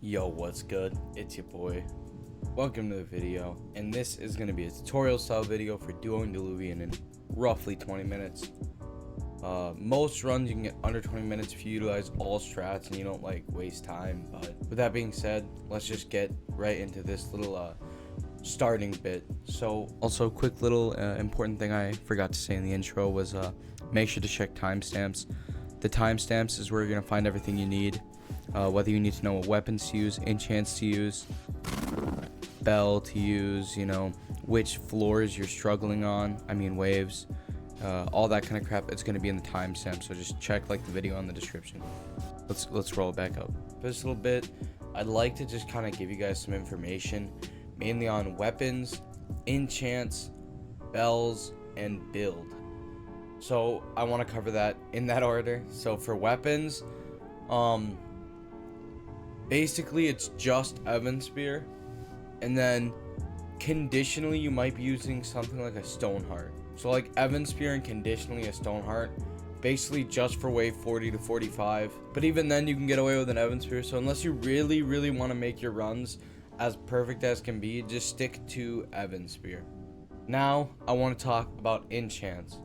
Yo, what's good? It's your boy. Welcome to the video, and this is going to be a tutorial style video for duoing Diluvian in roughly 20 minutes. Most runs you can get under 20 minutes if you utilize all strats and you don't like waste time. But with that being said, let's just get right into this little starting bit. So also quick little important thing I forgot to say in the intro was make sure to check timestamps. The timestamps is where you're going to find everything you need. Whether you need to know what weapons to use, enchants to use, bell to use, you know, which floors you're struggling on, waves, all that kind of crap, it's going to be in the timestamp. So just check like the video on the description. Let's roll it back up. For this little bit, I'd like to just kind of give you guys some information, mainly on weapons, enchants, bells, and build. So I want to cover that in that order. So for weapons, basically it's just Evan Spear, and then conditionally you might be using something like a Stoneheart. So like Evan Spear and conditionally a Stoneheart, basically just for wave 40 to 45. But even then you can get away with an Evan Spear. So unless you really want to make your runs as perfect as can be, just stick to Evan Spear. Now I want to talk about enchants.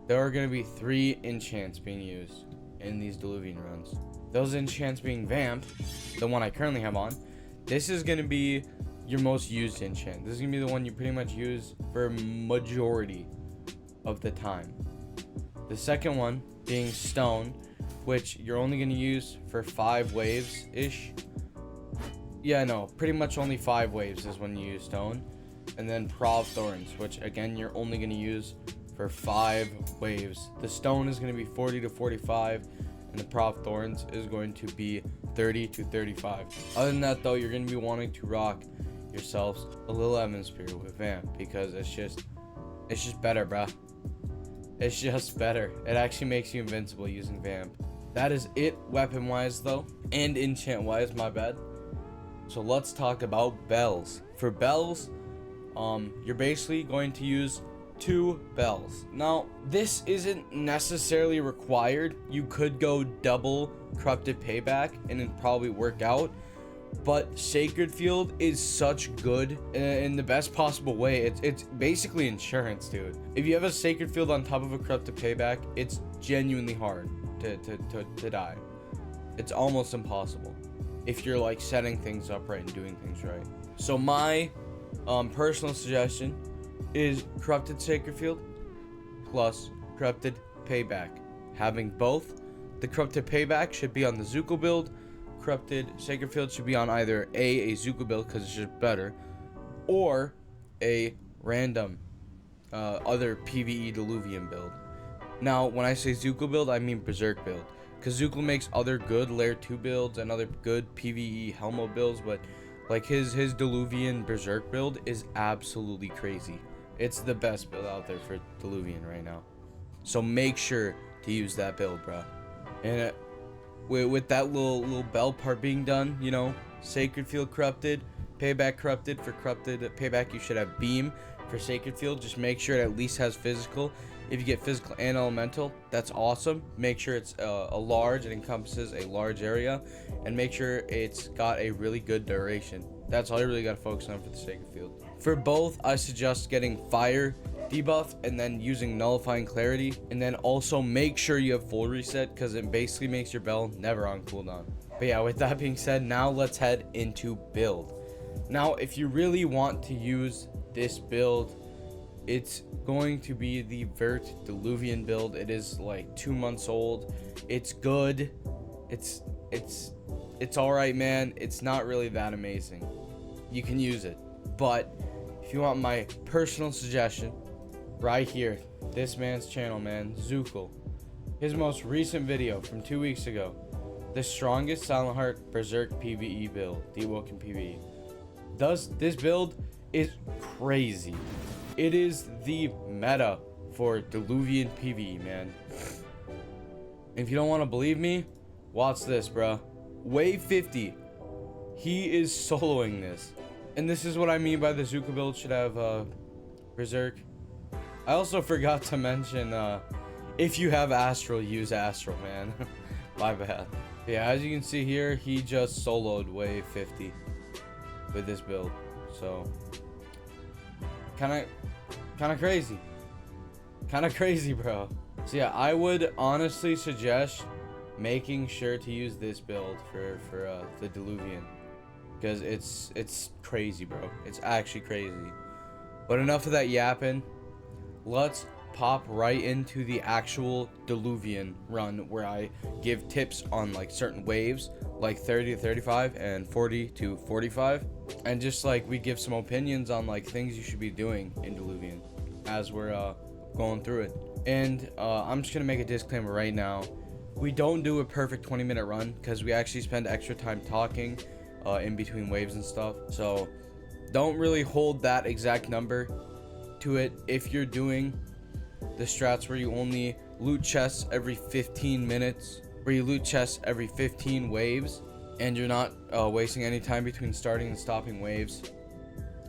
There are going to be 3 enchants being used in these Diluvian runs. Those enchants being Vamp, the one I currently have on. This is going to be your most used enchant. This is going to be the one you pretty much use for majority of the time. The second one being Stone, which you're only going to use for 5 waves-ish. Yeah, no, pretty much only 5 waves is when you use Stone. And then Prov Thorns, which again, you're only going to use for 5 waves. The Stone is going to be 40 to 45. And the Prov Thorns is going to be 30 to 35. Other than that though, you're going to be wanting to rock yourselves a little Evan Spear with Vamp, because it's just better, bruh. It's just better. It actually makes you invincible using Vamp. That is it weapon wise though, and enchant wise, my bad. So let's talk about bells. For bells, you're basically going to use 2 bells. Now, this isn't necessarily required. You could go double Corrupted Payback and it'd probably work out. But Sacred Field is such good in the best possible way. It's basically insurance, dude. If you have a Sacred Field on top of a Corrupted Payback, it's genuinely hard to die. It's almost impossible if you're like setting things up right and doing things right. So my personal suggestion is Corrupted Sacred Field plus Corrupted Payback. Having both, the Corrupted Payback should be on the Zuko build. Corrupted Sacred Field should be on either a Zuko build because it's just better, or a random other PvE Diluvian build. Now, when I say Zuko build, I mean Berserk build, because Zuko makes other good Layer 2 builds and other good PvE Helmo builds, but like his Diluvian Berserk build is absolutely crazy. It's the best build out there for Diluvian right now. So make sure to use that build, bro. And with that little bell part being done, you know, Sacred Field Corrupted, Payback Corrupted. For Corrupted Payback, you should have Beam. For Sacred Field, just make sure it at least has Physical. If you get Physical and Elemental, that's awesome. Make sure it's a large, it encompasses a large area. And make sure it's got a really good duration. That's all you really got to focus on for the Sacred Field. For both, I suggest getting Fire debuff and then using Nullifying Clarity. And then also make sure you have full reset, because it basically makes your bell never on cooldown. But yeah, with that being said, now let's head into build. Now, if you really want to use this build, it's going to be the Vert Diluvian build. It is like 2 months old. It's good. It's alright, man. It's not really that amazing. You can use it. But if you want my personal suggestion, right here, this man's channel, man, Zuko, his most recent video from 2 weeks ago, the strongest Silent Heart Berserk PvE build, Deepwoken PvE. This build is crazy. It is the meta for Diluvian PvE, man. If you don't want to believe me, watch this, bro. Wave 50, he is soloing this. And this is what I mean by the Zuko build should have Berserk. I also forgot to mention, if you have Astral, use Astral, man. My bad. Yeah, as you can see here, he just soloed wave 50 with this build. So kind of crazy. Kind of crazy, bro. So yeah, I would honestly suggest making sure to use this build for the Diluvian, because it's crazy, bro. It's actually crazy. But enough of that yapping. Let's pop right into the actual Diluvian run, where I give tips on like certain waves, like 30 to 35 and 40 to 45, and just like we give some opinions on like things you should be doing in Diluvian as we're going through it. And I'm just gonna make a disclaimer right now: we don't do a perfect 20-minute run, because we actually spend extra time talking in between waves and stuff. So don't really hold that exact number to it if you're doing the strats where you only loot chests every 15 minutes, where you loot chests every 15 waves, and you're not wasting any time between starting and stopping waves.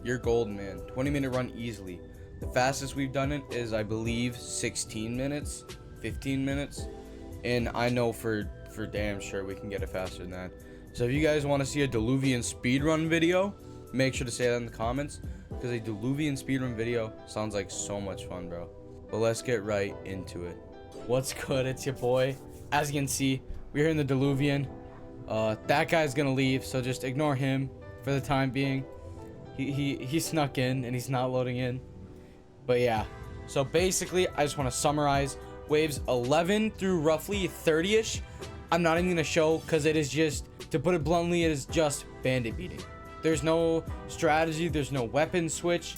You're golden, man. 20-minute run easily. The fastest we've done it is, I believe, 16 minutes, 15 minutes, and I know for damn sure we can get it faster than that. So if you guys want to see a Diluvian speedrun video, make sure to say that in the comments, because a Diluvian speedrun video sounds like so much fun, bro. But let's get right into it. What's good? It's your boy. As you can see, we're in the Diluvian. That guy's gonna leave, so just ignore him for the time being. He snuck in and he's not loading in. But yeah, so basically I just want to summarize waves 11 through roughly 30ish. I'm not even gonna show, because it is just, to put it bluntly, it is just bandit beating. There's no strategy, there's no weapon switch.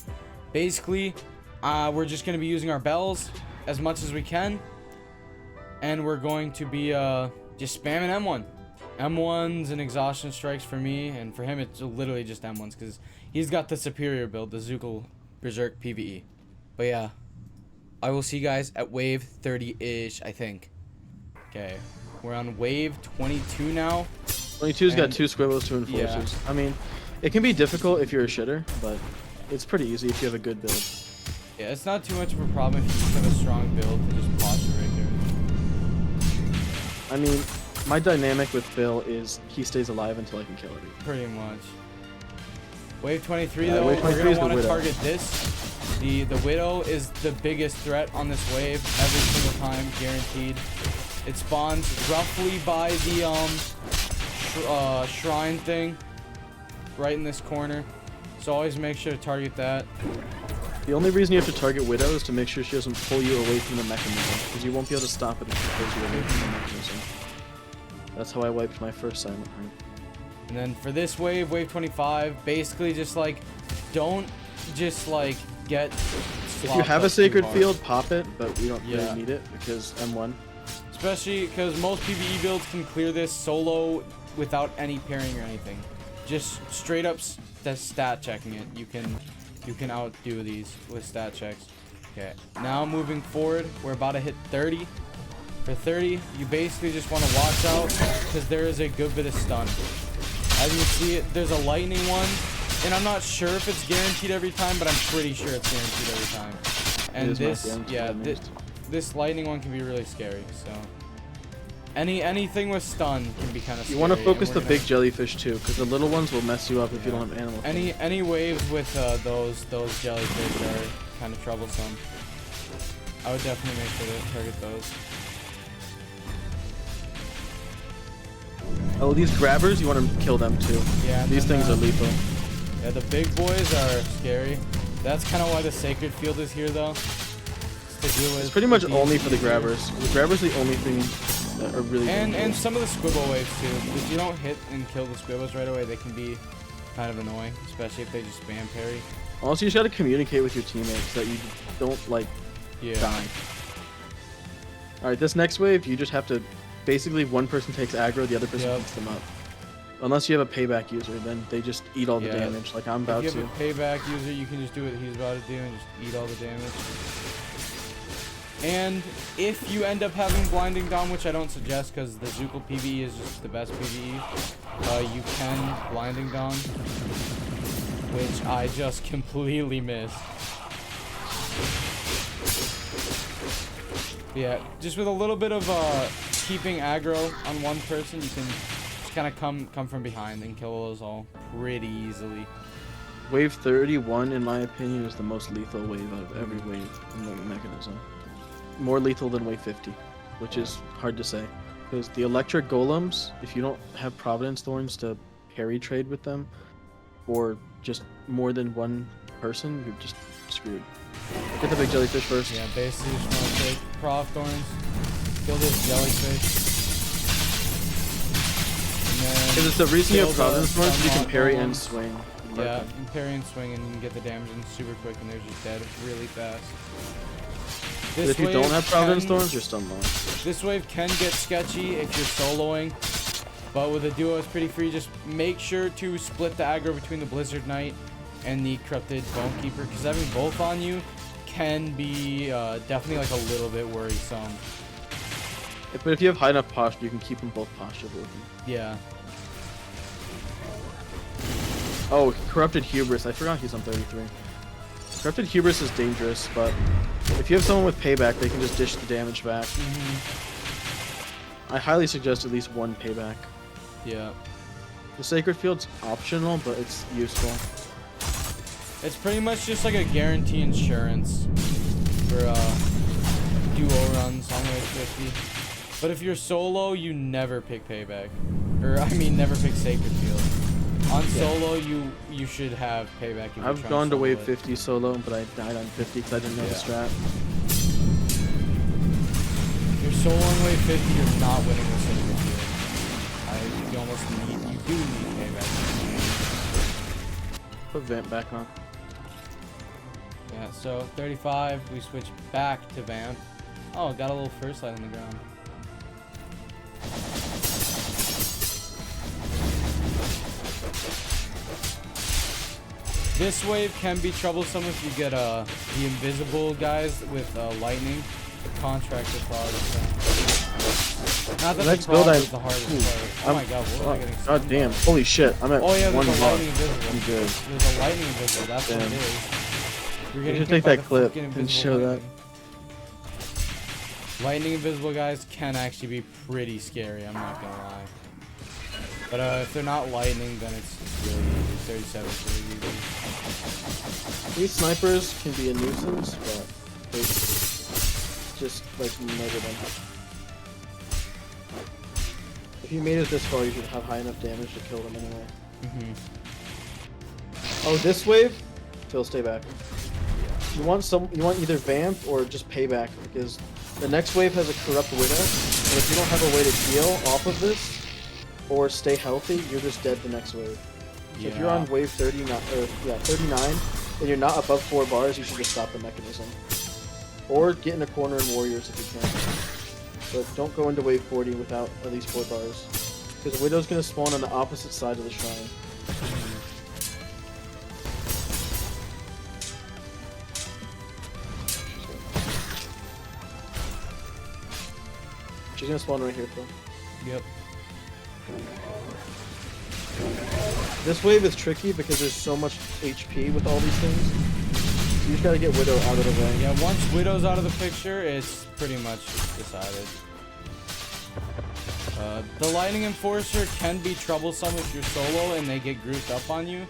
Basically, we're just going to be using our bells as much as we can, and we're going to be just spamming M1. M1s and exhaustion strikes for me, and for him it's literally just M1s, because he's got the superior build, the Zookle Berserk PvE. But yeah, I will see you guys at wave 30-ish, I think. Okay, we're on wave 22 now. 22's got 2 squibbles, 2 enforcers. Yeah. I mean, it can be difficult if you're a shitter, but it's pretty easy if you have a good build. Yeah, it's not too much of a problem if you just have a strong build to just pause it right there. I mean, my dynamic with Bill is he stays alive until I can kill it. Pretty much. Wave 23 Yeah, though, wave 23 we're is going to the want to Widow. target this. The Widow is the biggest threat on this wave every single time, guaranteed. It spawns roughly by the shrine thing, right in this corner. So always make sure to target that. The only reason you have to target Widow is to make sure she doesn't pull you away from the mechanism, because you won't be able to stop it if she pulls you away from the mechanism. That's how I wiped my first silent hunt. And then for this wave, wave 25, basically just like, don't just like get If you have a sacred field, pop it, but we don't really need it because M1. Especially because most PvE builds can clear this solo without any pairing or anything. Just straight up stat checking it. You can outdo these with stat checks. Okay, now moving forward, we're about to hit 30. For 30, you basically just want to watch out, because there is a good bit of stun. As you can see, there's a lightning one, and I'm not sure if it's guaranteed every time, but I'm pretty sure it's guaranteed every time. And this lightning one can be really scary. So anything with stun can be kind of scary. You want to focus the big jellyfish too, because the little ones will mess you up if you don't have animal. Any waves with those jellyfish are kind of troublesome. I would definitely make sure to target those. Oh, these grabbers, you want to kill them too. Yeah. These things are lethal. Yeah, the big boys are scary. That's kind of why the sacred field is here, though. It's pretty much only for the grabbers. The grabbers are the only thing that are really and some of the squibble waves too. If you don't hit and kill the squibbles right away, they can be kind of annoying, especially if they just spam parry. Also, you just gotta communicate with your teammates that you don't like die. All right, this next wave, you just have to basically one person takes aggro, the other person beats them up. Unless you have a payback user, then they just eat all the damage, like I'm about to. If you have a payback user, you can just do what he's about to do and just eat all the damage. And if you end up having Blinding Dawn, which I don't suggest because the Zookle PvE is just the best PvE, you can Blinding Dawn, which I just completely missed. Yeah, just with a little bit of just keeping aggro on one person, you can just kind of come from behind and kill those all pretty easily. Wave 31, in my opinion, is the most lethal wave out of every wave in the mechanism. More lethal than wave 50, which is hard to say. Because the electric golems, if you don't have Providence Thorns to parry trade with them, or just more than one person, you're just screwed. Get the big jellyfish first. Yeah, basically just want to take Prov Thorns, kill this jellyfish. Because it's the reason you have Providence Thorns, you can parry and swing. Yeah, you can parry and swing and you can get the damage in super quick and they're just dead really fast. But if you don't have Providence Thorns, you're stun locked. This wave can get sketchy if you're soloing, but with a duo it's pretty free. Just make sure to split the aggro between the Blizzard Knight and the Corrupted Bonekeeper, because having both on you can be definitely like a little bit worrisome. But if you have high enough posture, you can keep them both postured with them. Yeah. Oh, Corrupted Hubris. I forgot he's on 33. Corrupted Hubris is dangerous, but if you have someone with payback, they can just dish the damage back. I highly suggest at least one payback. Yeah. The Sacred Field's optional, but it's useful. It's pretty much just like a guarantee insurance for duo runs on wave 50. But if you're solo, you never pick payback. Or I mean never pick Sacred Field. On solo, you should have payback. If I've gone to wave 50 solo, but I died on 50 because I didn't know the strat. If you're solo on wave 50, you're not winning with Sacred Field. You almost need, you do need payback. Put Vamp back on. Yeah, so 35, we switch back to Vamp. Oh, got a little first light on the ground. This wave can be troublesome if you get the invisible guys with lightning. The contractor frog. Not that next the frog build is the hardest part. Oh my god, what am I getting? God damn. Holy shit. I'm at oh yeah, one there's a block. lightning invisible. I'm good. There's a lightning invisible, that's what it is. You're You getting should hit take by that the clip fucking and invisible show that. lightning. Lightning invisible guys can actually be pretty scary, I'm not gonna lie. But if they're not lightning, then it's really easy. 37 is really easy. These snipers can be a nuisance, but they just like murder them. If you made it this far, you should have high enough damage to kill them anyway. Oh, this wave? Phil, stay back. You want either Vamp or just Payback, because the next wave has a Corrupt Widow, and if you don't have a way to heal off of this, or stay healthy, you're just dead the next wave. So if you're on wave 39, 39, and you're not above 4 bars, you should just stop the mechanism. Or get in a corner in Warriors if you can. But don't go into wave 40 without at least 4 bars. Because Widow's going to spawn on the opposite side of the shrine. She's going to spawn right here, Phil. Yep. This wave is tricky because there's so much HP with all these things. So you just gotta get Widow out of the way. Yeah, once Widow's out of the picture, it's pretty much decided. The Lightning Enforcer can be troublesome if you're solo and they get grouped up on you.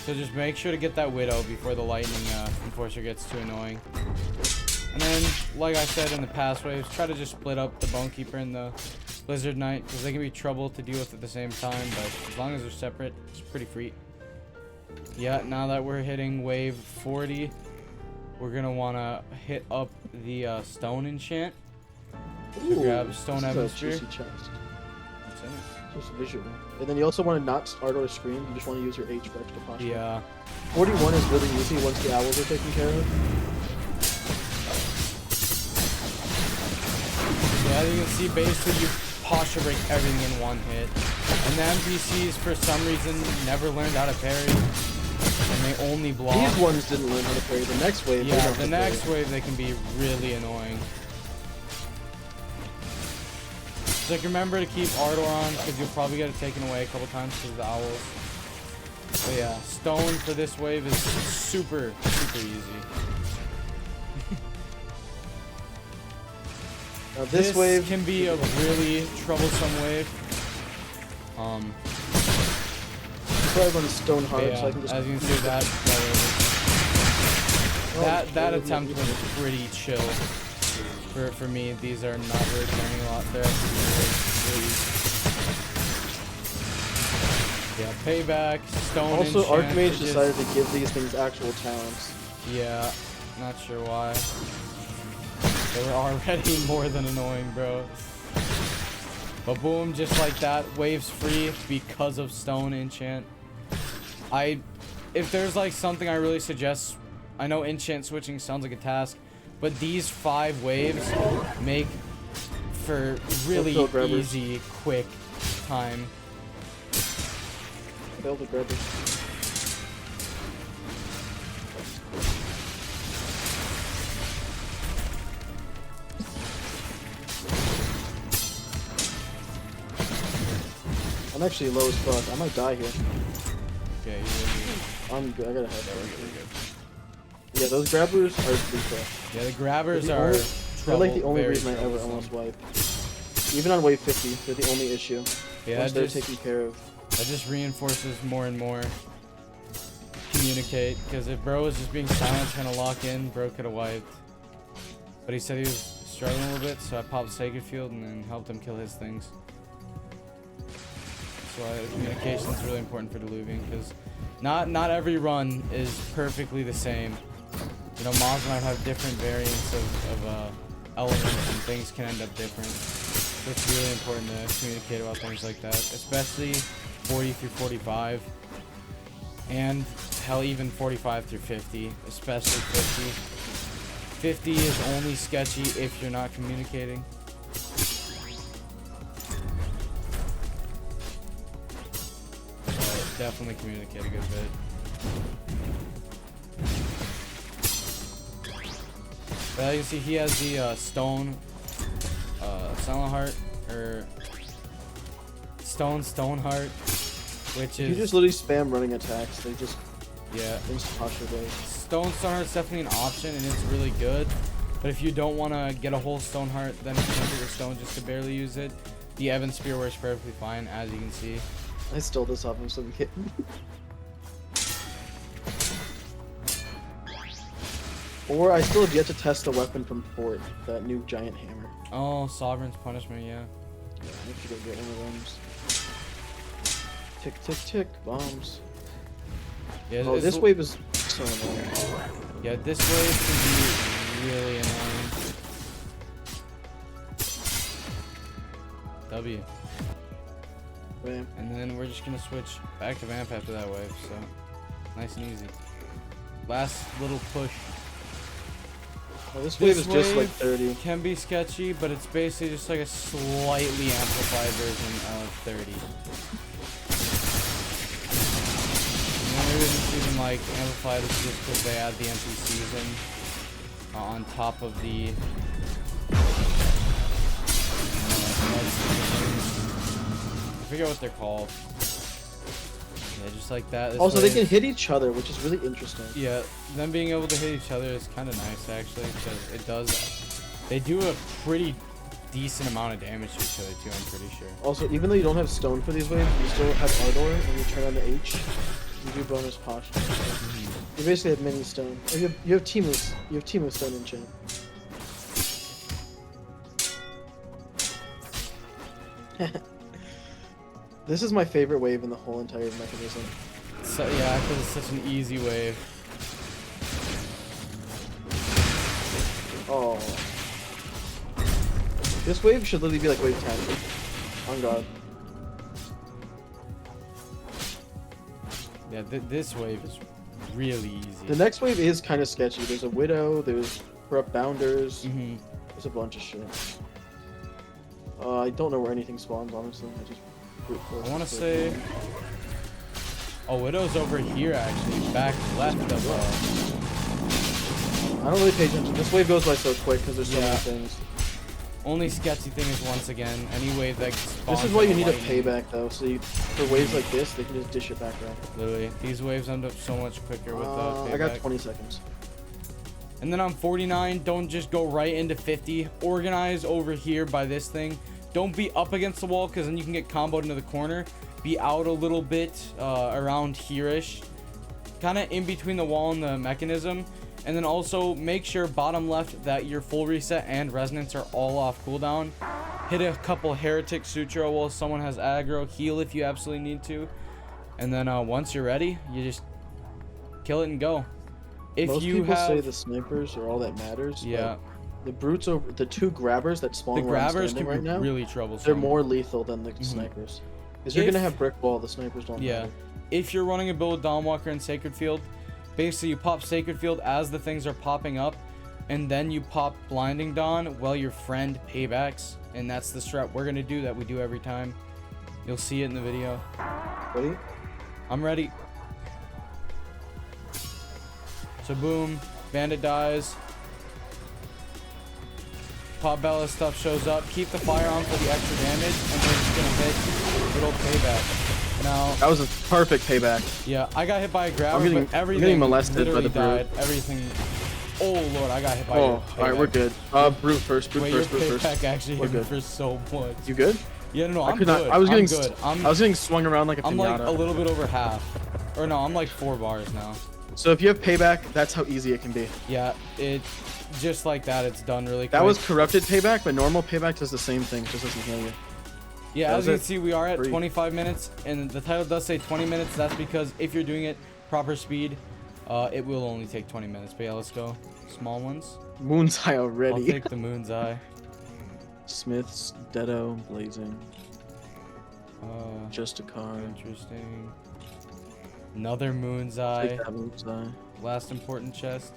So just make sure to get that Widow before the Lightning Enforcer gets too annoying. And then, like I said in the past waves, try to just split up the Bonekeeper and the Blizzard Knight, because they can be trouble to deal with at the same time, but as long as they're separate, it's pretty free. Yeah, now that we're hitting wave 40, we're going to want to hit up the Stone Enchant. So grab Stone Atmosphere. What's in it? Just visual. And then you also want to not start or scream, you just want to use your H for extra posture. Yeah. 41 is really easy once the owls are taken care of. Yeah, you can see basically you posture break everything in one hit. And the NPCs for some reason never learned how to parry. And they only block. These ones didn't learn how to parry. The next wave, yeah, the next wave they can be really annoying. So like, remember to keep Ardor on, because you'll probably get it taken away a couple times because of the owls. But yeah, Stone for this wave is super, super easy. Now this wave can be a really troublesome wave. Probably run Stone Heart, Yeah, so I can just. as you can see, that attempt was pretty chill. For me, these are not really carrying a lot. They're actually really yeah, payback, stone. Also, enchant, Archmage decided to give these things actual talents. Yeah, not sure why. They were already more than annoying, bro. But boom, just like that, waves free because of stone enchant. If there's like something I really suggest, I know enchant switching sounds like a task, but these 5 waves make for really easy, quick time. Failed the grabber. I'm actually low as fuck. I might die here. Okay, I'm good. I gotta head out. Yeah, those grabbers are pretty tough. Yeah, the grabbers are they're like the only reason I ever almost wipe. Even on wave 50, they're the only issue. Yeah, once they're taken care of. That just reinforces more and more communicate, because if bro was just being silent trying to lock in, bro could have wiped. But he said he was struggling a little bit, so I popped Sacred Field and then helped him kill his things. That's why communication is really important for Diluvian, because not every run is perfectly the same. You know, mobs might have different variants of elements, and things can end up different. So it's really important to communicate about things like that, especially 40 through 45, and hell, even 45 through 50, especially 50. 50 is only sketchy if you're not communicating. But definitely communicate a good bit. But as you can see, he has the stone Silent Heart, or Stone Heart, which is... You just literally spam running attacks. They just... Yeah. Insta-posture away. Stone Heart is definitely an option, and it's really good. But if you don't want to get a whole Stone Heart, then if you want to get a stone just to barely use it, the Evan Spear works perfectly fine, as you can see. I stole this off him so we can... Or I still have yet to test the weapon from Fort, that new giant hammer. Oh, Sovereign's Punishment, yeah. Yeah, I need to go get one of those. Tick, tick, tick, bombs. Yeah, oh, this wave is so annoying. Yeah, this wave can be really annoying. W. Bam. And then we're just gonna switch back to Vamp after that wave, so nice and easy. Last little push. Oh, this wave is just like 30. Can be sketchy, but it's basically just like a slightly amplified version of 30. And then maybe just even like amplify this just because they add the NPCs in on top of the I forget what they're called. Yeah, just like that. This also, they can hit each other, which is really interesting. Yeah, them being able to hit each other is kind of nice, actually, because it does... They do a pretty decent amount of damage to each other, too, I'm pretty sure. Also, even though you don't have stone for these waves, you still have Ardor, and you turn on the H, you do bonus posture. You basically have mini stone. Or you have Team of Stone enchant. This is my favorite wave in the whole entire mechanism. So, yeah, because it's such an easy wave. Oh. This wave should literally be like wave 10. On God. Yeah, this wave is really easy. The next wave is kind of sketchy. There's a Widow, there's Corrupt Bounders, there's a bunch of shit. I don't know where anything spawns, honestly. I want to say... Oh, Widow's over here, actually. Back left of... I don't really pay attention. This wave goes by so quick because there's so many things. Only sketchy thing is, once again, any wave that spawns... This is why you need a payback, though. So for waves like this, they can just dish it back around. Literally. These waves end up so much quicker with the payback. I got 20 seconds. And then on 49, don't just go right into 50. Organize over here by this thing. Don't be up against the wall, because then you can get comboed into the corner. Be out a little bit around here-ish. Kind of in between the wall and the mechanism. And then also make sure bottom left that your full reset and resonance are all off cooldown. Hit a couple heretic sutra while someone has aggro. Heal if you absolutely need to. And then once you're ready, you just kill it and go. If Most you people have, say the snipers are all that matters. yeah, The brutes over the 2 grabbers that spawn the where I'm grabbers standing can right be now. really troublesome. They're more lethal than the snipers. Because you're gonna have brick wall. The snipers don't. Yeah. Matter. If you're running a build Dawnwalker and Sacred Field, basically you pop Sacred Field as the things are popping up, and then you pop Blinding Dawn while your friend paybacks, and that's the strat we're gonna do that we do every time. You'll see it in the video. Ready? I'm ready. So boom, Bandit dies. Pop Bella stuff shows up. Keep the fire on for the extra damage, and we're just gonna hit little payback. Now that was a perfect payback. Yeah, I got hit by a grabber, but everything getting molested literally by the died. brute. Everything. Oh lord, I got hit by. Oh, all right, we're good. Brute first. Brute Wait, first. your Brute payback first. actually hit me for so much. You good? Yeah, no, I I'm could good. not. I was getting. I'm good. I was getting swung around like a pinata. I'm like a little bit over half, or no, I'm like 4 bars now. So if you have payback, that's how easy it can be. Yeah, it just like that. It's done really quick. That was corrupted payback, but normal payback does the same thing. Just doesn't heal you. Yeah, as you can see, we are at 25 minutes, and the title does say 20 minutes. That's because if you're doing it proper speed, it will only take 20 minutes. But yeah, let's go. Small ones. Moon's Eye already. I'll take the Moon's Eye. Smith's, Deado, Blazing. Just a card. Interesting. Another Moon's Eye. Take that Moon's Eye. Last important chest.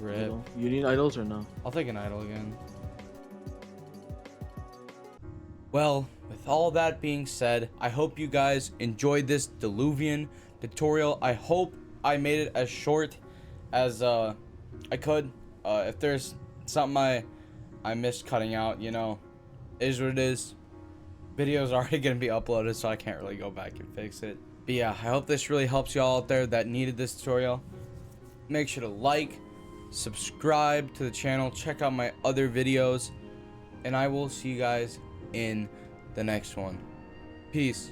Rip. Idol. You need idols or no? I'll take an idol again. Well, with all that being said, I hope you guys enjoyed this Diluvian tutorial. I hope I made it as short as I could. If there's something I missed cutting out, you know, it is what it is. Video's already gonna be uploaded, so I can't really go back and fix it. But yeah, I hope this really helps y'all out there that needed this tutorial. Make sure to like, subscribe to the channel, check out my other videos, and I will see you guys in the next one. Peace.